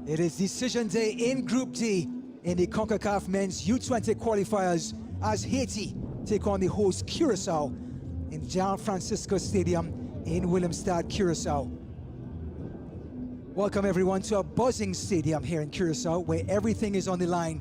It is decision day in Group D in the CONCACAF Men's U20 qualifiers as Haiti take on the host Curacao in Jan Francisco Stadium in Willemstad, Curacao. Welcome everyone to a buzzing stadium here in Curacao where everything is on the line.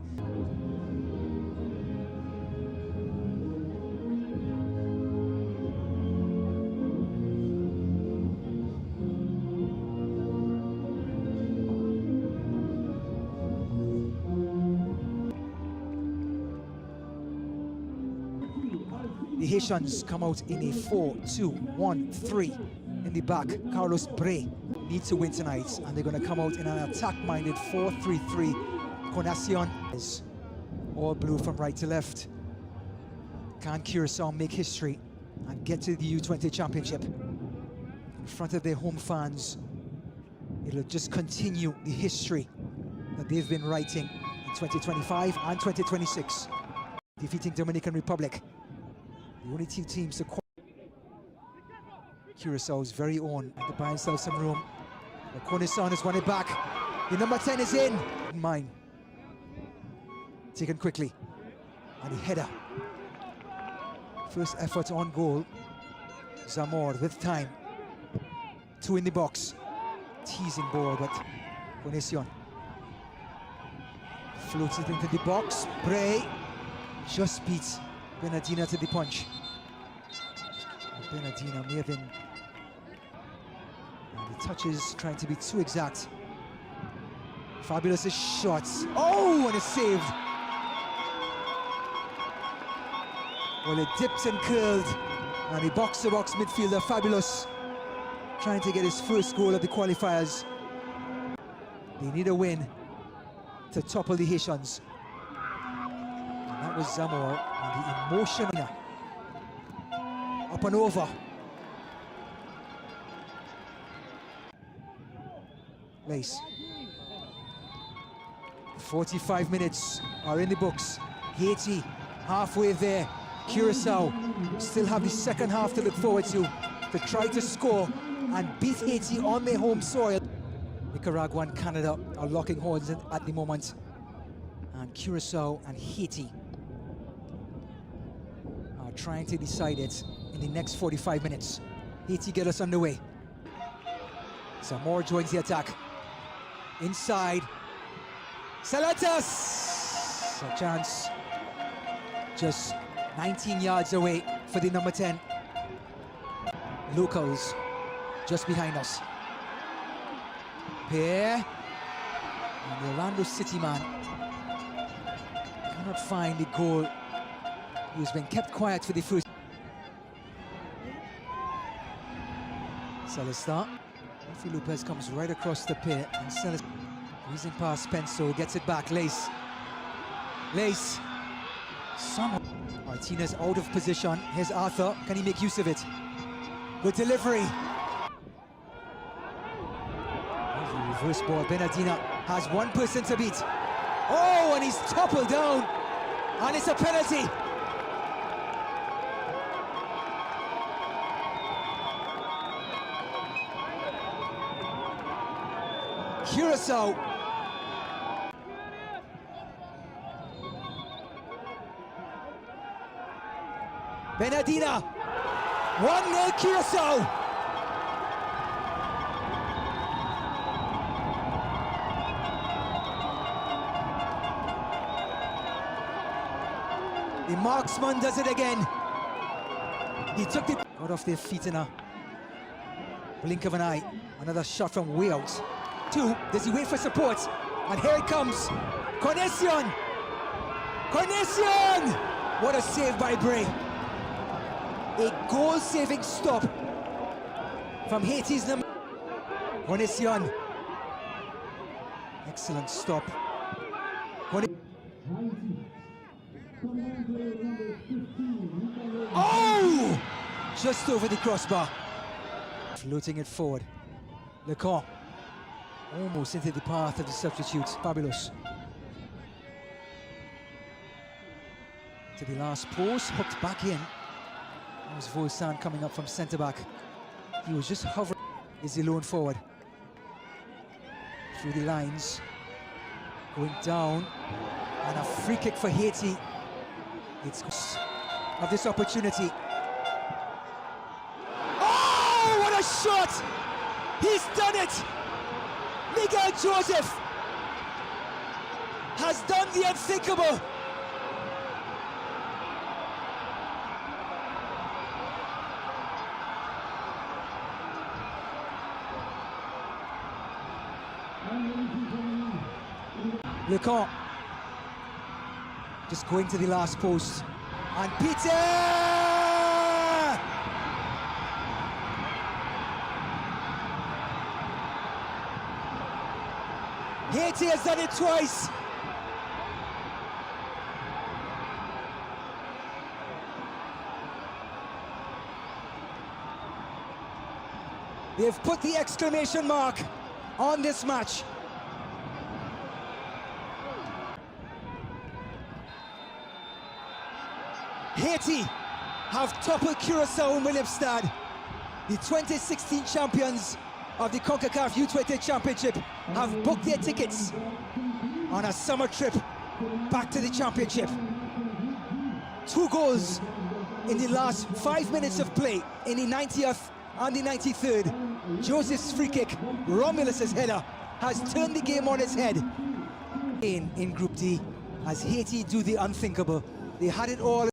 The Haitians come out in a 4-2-1-3 in the back. Carlos Bray needs to win tonight, and they're going to come out in an attack-minded 4-3-3. Conacion is all blue from right to left. Can Curacao make history and get to the U20 Championship in front of their home fans? It'll just continue the history that they've been writing in 2025 and 2026. Defeating Dominican Republic. The only two teams to Curaçao's very own to buy himself some room. Conacion has won it back. The number 10 is in. Mine. Taken quickly. And the header. First effort on goal. Zamor with time. Two in the box. Teasing ball, but Conacion floats it into the box. Bray just beats Bernardina to the punch. Bernardina may have been, and the touches trying to be too exact. Fabulous shots. Oh, and it's saved. Well, it dipped and curled, and the box-to-box midfielder, Fabulous, trying to get his first goal of the qualifiers. They need a win to topple the Haitians. And that was Zamor, and the emotion up and over. Lace. 45 minutes are in the books. Haiti halfway there. Curacao still have the second half to look forward to try to score and beat Haiti on their home soil. Nicaragua and Canada are locking horns at the moment, and Curacao and Haiti are trying to decide it in the next 45 minutes. Haiti get us underway. Zamor joins the attack. Inside. Salatas! A chance. Just 19 yards away for the number 10. Locals just behind us. Pierre. And the Orlando City man cannot find the goal. He's been kept quiet for the first. Celestin. Rafi Lopez comes right across the pier, and Celestin using past Penso, gets it back. Lace. Lace. Martinez out of position. Here's Arthur. Can he make use of it? Good delivery. Reverse ball. Bernardina has one person to beat. Oh, and he's toppled down. And it's a penalty. Curacao. Bernardina. 1-0 Curacao. The marksman does it again. He took it out off their feet in a blink of an eye. Another shot from way out. Two, does he wait for support? And here it comes. Conacion! Conacion! What a save by Bray. A goal-saving stop from Haiti's number. Conacion. Excellent stop. Oh! Just over the crossbar. Floating it forward. Lecon. Almost into the path of the substitutes. Fabulous. To the last post, hooked back in. That was Volsan coming up from centre-back. He was just hovering. Is the lone forward. Through the lines. Going down, and a free kick for Haiti. It's of this opportunity. Oh, what a shot! He's done it! Miguel Joseph has done the unthinkable. Lecan just going to the last post, and Peter! Haiti has done it twice. They've put the exclamation mark on this match. Haiti have toppled Curacao and Willemstad, the 2016 champions of the CONCACAF U20 Championship, have booked their tickets on a summer trip back to the championship. 2 goals in the last 5 minutes of play, in the 90th and the 93rd. Joseph's free kick, Romulus's header, has turned the game on its head. In Group D, as Haiti do the unthinkable. They had it all.